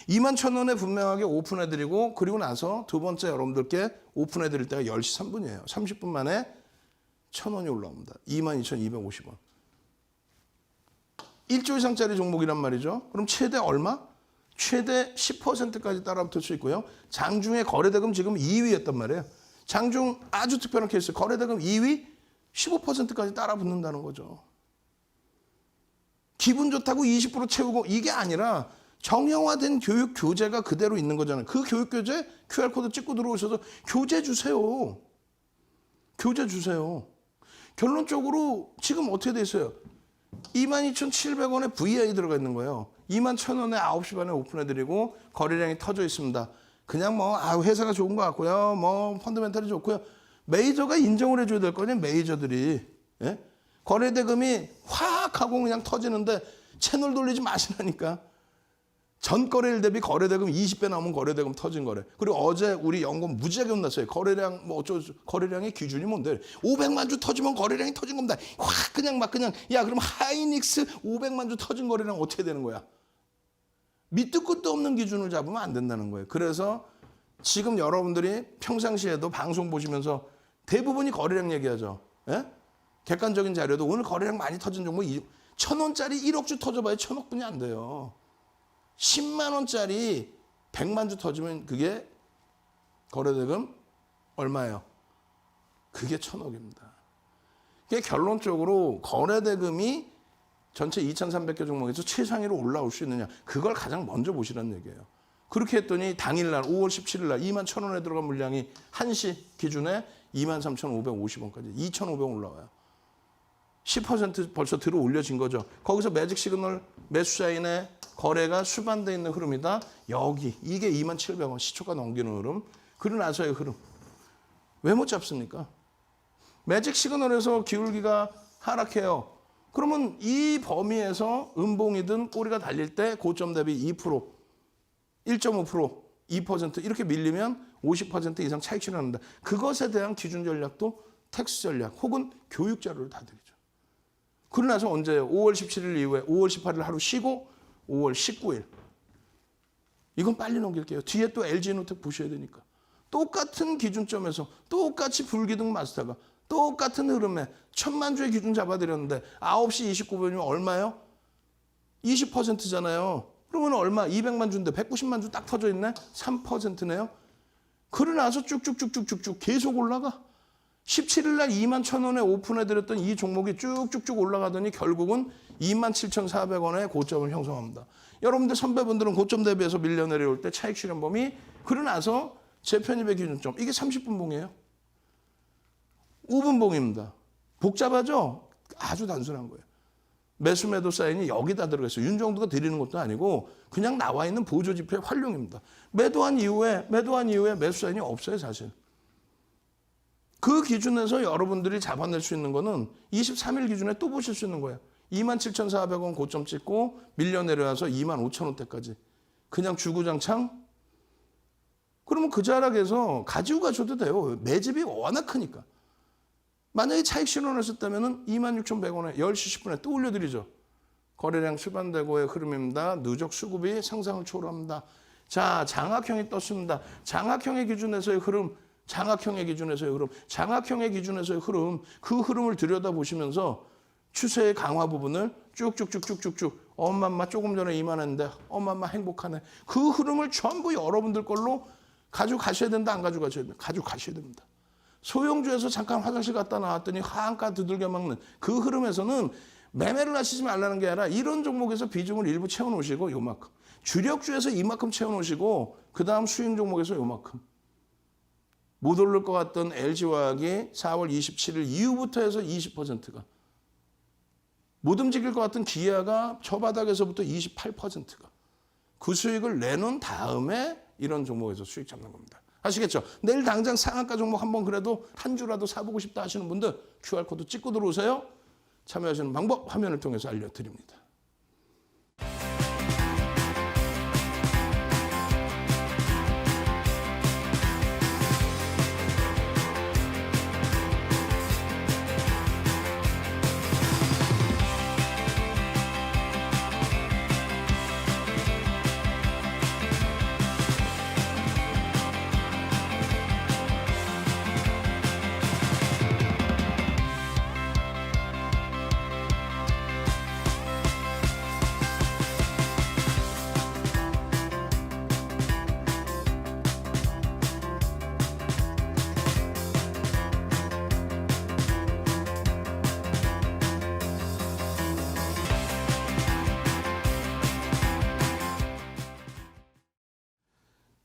21,000원에 분명하게 오픈해드리고 그리고 나서 두 번째 여러분들께 오픈해드릴 때가 10시 3분이에요. 30분 만에 1,000원이 올라옵니다. 22,250원. 1조 이상짜리 종목이란 말이죠. 그럼 최대 얼마? 최대 10%까지 따라붙을 수 있고요. 장중에 거래대금 지금 2위였단 말이에요. 장중 아주 특별한 케이스. 거래대금 2위 15%까지 따라붙는다는 거죠. 기분 좋다고 20% 채우고 이게 아니라 정형화된 교육 교재가 그대로 있는 거잖아요. 그 교육 교재 QR코드 찍고 들어오셔서 교재 주세요. 교재 주세요. 결론적으로 지금 어떻게 돼 있어요? 22,700원에 VI 들어가 있는 거예요. 21,000원에 9시 반에 오픈해드리고 거래량이 터져 있습니다. 그냥 뭐 회사가 좋은 것 같고요. 뭐 펀더멘탈이 좋고요. 메이저가 인정을 해줘야 될 거냐 메이저들이. 예? 거래대금이 확 하고 그냥 터지는데 채널 돌리지 마시라니까. 전 거래일 대비 거래대금 20배 나오면 거래대금 터진 거래. 그리고 어제 우리 연금 무지하게 혼났어요. 거래량 뭐 거래량의 기준이 뭔데? 500만 주 터지면 거래량이 터진 겁니다. 확 그냥 야 그럼 하이닉스 500만 주 터진 거래량 어떻게 되는 거야? 밑도 끝도 없는 기준을 잡으면 안 된다는 거예요. 그래서 지금 여러분들이 평상시에도 방송 보시면서 대부분이 거래량 얘기하죠. 예? 객관적인 자료도 오늘 거래량 많이 터진 종목 1,000원짜리 1억 주 터져봐야 1,000억분이 안 돼요. 10만 원짜리 100만 주 터지면 그게 거래대금 얼마예요? 그게 1,000억입니다. 그게 결론적으로 거래대금이 전체 2,300개 종목에서 최상위로 올라올 수 있느냐. 그걸 가장 먼저 보시라는 얘기예요. 그렇게 했더니 당일날 5월 17일 날 21,000원에 들어간 물량이 1시 기준에 23,550원까지 2,500원 올라와요. 10% 벌써 들어 올려진 거죠. 거기서 매직 시그널 매수자인의 거래가 수반되어 있는 흐름이다. 여기 이게 27,000원 시초가 넘기는 흐름. 그러고 나서의 흐름. 왜 못 잡습니까? 매직 시그널에서 기울기가 하락해요. 그러면 이 범위에서 음봉이든 꼬리가 달릴 때 고점 대비 2%, 1.5%, 2% 이렇게 밀리면 50% 이상 차익 실현한다. 그것에 대한 기준 전략도 텍스 전략 혹은 교육 자료를 다 드리죠. 그러고 나서 언제예요? 5월 17일 이후에 5월 18일 하루 쉬고 5월 19일. 이건 빨리 넘길게요. 뒤에 또 LG노텍 보셔야 되니까. 똑같은 기준점에서 똑같이 불기둥 마스터가 똑같은 흐름에 1,000만 주의 기준 잡아드렸는데 9시 29분이면 얼마요? 20%잖아요. 그러면 얼마? 200만 주인데 190만 주 딱 터져 있네? 3%네요. 그러고 나서 쭉쭉쭉쭉쭉 계속 올라가. 17일 날 21,000원에 오픈해드렸던 이 종목이 쭉쭉쭉 올라가더니 결국은 27,400원의 고점을 형성합니다. 여러분들 선배분들은 고점 대비해서 밀려 내려올 때 차익 실현 범위 그러고 나서 재편입의 기준점 이게 30분 봉이에요. 5분 봉입니다. 복잡하죠? 아주 단순한 거예요. 매수 매도 사인이 여기다 들어가 있어요. 윤정도가 드리는 것도 아니고 그냥 나와 있는 보조지표의 활용입니다. 매도한 이후에 매수 사인이 없어요 사실. 그 기준에서 여러분들이 잡아낼 수 있는 거는 23일 기준에 또 보실 수 있는 거예요. 27,400원 고점 찍고 밀려 내려와서 25,000원대까지. 그냥 주구장창? 그러면 그 자락에서 가지고 가셔도 돼요. 매집이 워낙 크니까. 만약에 차익 실현을 했었다면 26,100원에 10시 10분에 또 올려드리죠. 거래량 수반되고의 흐름입니다. 누적 수급이 상상을 초월합니다. 자, 장악형이 떴습니다. 장악형의 기준에서의 흐름, 장악형의 기준에서의 흐름, 그 흐름을 들여다보시면서 추세의 강화 부분을 쭉쭉쭉쭉쭉쭉 엄마 조금 전에 이만했는데 엄마 행복하네. 그 흐름을 전부 여러분들 걸로 가져가셔야 된다, 안 가져가셔야 된다? 가져가셔야 됩니다. 소형주에서 잠깐 화장실 갔다 나왔더니 한가 두들겨 먹는 그 흐름에서는 매매를 하시지 말라는 게 아니라 이런 종목에서 비중을 일부 채워놓으시고 요만큼. 주력주에서 이만큼 채워놓으시고 그 다음 수익 종목에서 요만큼. 못 오를 것 같던 LG화학이 4월 27일 이후부터 해서 20%가. 못 움직일 것 같은 기아가 저 바닥에서부터 28%가. 그 수익을 내놓은 다음에 이런 종목에서 수익 잡는 겁니다. 아시겠죠? 내일 당장 상한가 종목 한번 그래도 한 주라도 사보고 싶다 하시는 분들 QR코드 찍고 들어오세요. 참여하시는 방법 화면을 통해서 알려드립니다.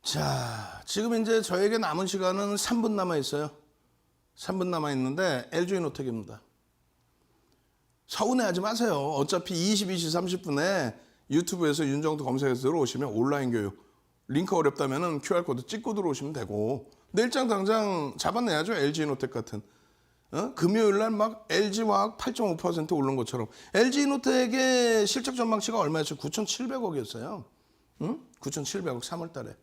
자, 지금 이제 저에게 남은 시간은 3분 남아 있어요. 3분 남아 있는데 LG노텍입니다. 서운해하지 마세요. 어차피 22시 30분에 유튜브에서 윤정도 검색해서 들어오시면 온라인 교육 링크 어렵다면 QR코드 찍고 들어오시면 되고 내일장 당장 잡아내야죠. LG노텍 같은. 금요일 날 막 LG화학 8.5% 오른 것처럼 LG노텍의 실적 전망치가 얼마였죠? 9,700억이었어요. 9,700억 3월 달에.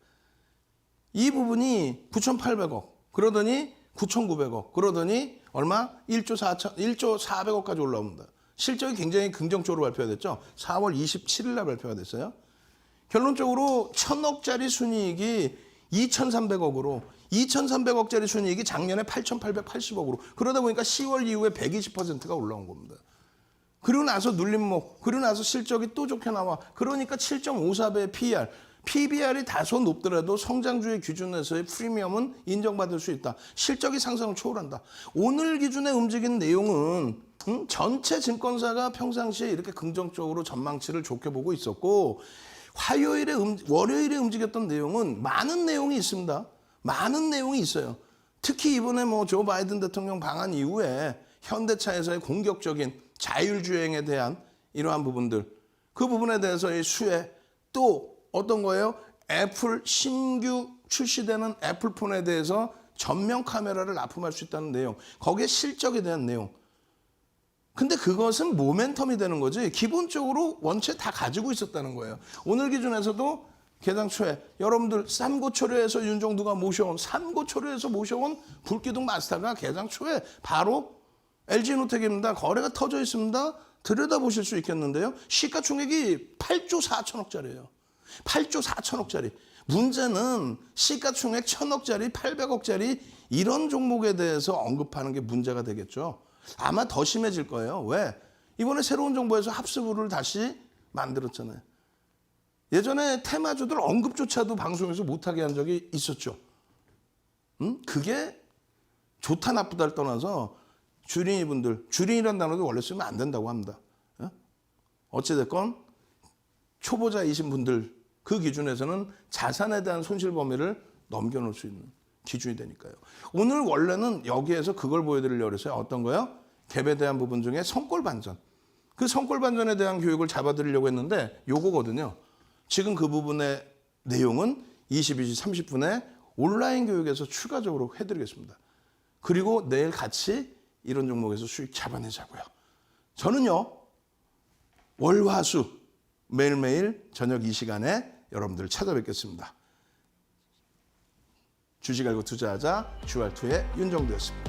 이 부분이 9,800억, 그러더니 9,900억, 그러더니 얼마? 1조 400억까지 올라옵니다. 실적이 굉장히 긍정적으로 발표가 됐죠. 4월 27일 날 발표가 됐어요. 결론적으로 1,000억짜리 순이익이 2,300억으로 2,300억짜리 순이익이 작년에 8,880억으로 그러다 보니까 10월 이후에 120%가 올라온 겁니다. 그리고 나서 눌림목, 그리고 나서 실적이 또 좋게 나와. 그러니까 7.54배의 PER. PBR이 다소 높더라도 성장주의 기준에서의 프리미엄은 인정받을 수 있다. 실적이 상승을 초월한다. 오늘 기준에 움직인 내용은 전체 증권사가 평상시에 이렇게 긍정적으로 전망치를 좋게 보고 있었고 월요일에 움직였던 내용은 많은 내용이 있습니다. 많은 내용이 있어요. 특히 이번에 조 바이든 대통령 방한 이후에 현대차에서의 공격적인 자율주행에 대한 이러한 부분들, 그 부분에 대해서의 수혜, 또 어떤 거예요? 애플 신규 출시되는 애플폰에 대해서 전면 카메라를 납품할 수 있다는 내용, 거기에 실적에 대한 내용. 근데 그것은 모멘텀이 되는 거지 기본적으로 원체 다 가지고 있었다는 거예요. 오늘 기준에서도 개장 초에 여러분들 삼고초려에서 윤정두가 삼고초려에서 모셔온 불기둥 마스터가 개장 초에 바로 LG노텍입니다. 거래가 터져 있습니다. 들여다보실 수 있겠는데요. 시가총액이 8조 4천억짜리예요. 8조 4천억짜리. 문제는 시가총액 1,000억짜리, 800억짜리 이런 종목에 대해서 언급하는 게 문제가 되겠죠. 아마 더 심해질 거예요. 왜? 이번에 새로운 정부에서 합수부를 다시 만들었잖아요. 예전에 테마주들 언급조차도 방송에서 못하게 한 적이 있었죠. 그게 좋다 나쁘다를 떠나서 주린이란 단어도 원래 쓰면 안 된다고 합니다. 어찌됐건 초보자이신 분들 그 기준에서는 자산에 대한 손실 범위를 넘겨놓을 수 있는 기준이 되니까요. 오늘 원래는 여기에서 그걸 보여드리려고 했어요. 어떤 거요? 갭에 대한 부분 중에 성골 반전. 그 성골 반전에 대한 교육을 잡아드리려고 했는데 요거거든요. 지금 그 부분의 내용은 22시 30분에 온라인 교육에서 추가적으로 해드리겠습니다. 그리고 내일 같이 이런 종목에서 수익 잡아내자고요. 저는요. 월화수 매일매일 저녁 이 시간에 여러분들을 찾아뵙겠습니다. 주식 알고 투자하자 주알투의 윤정두였습니다.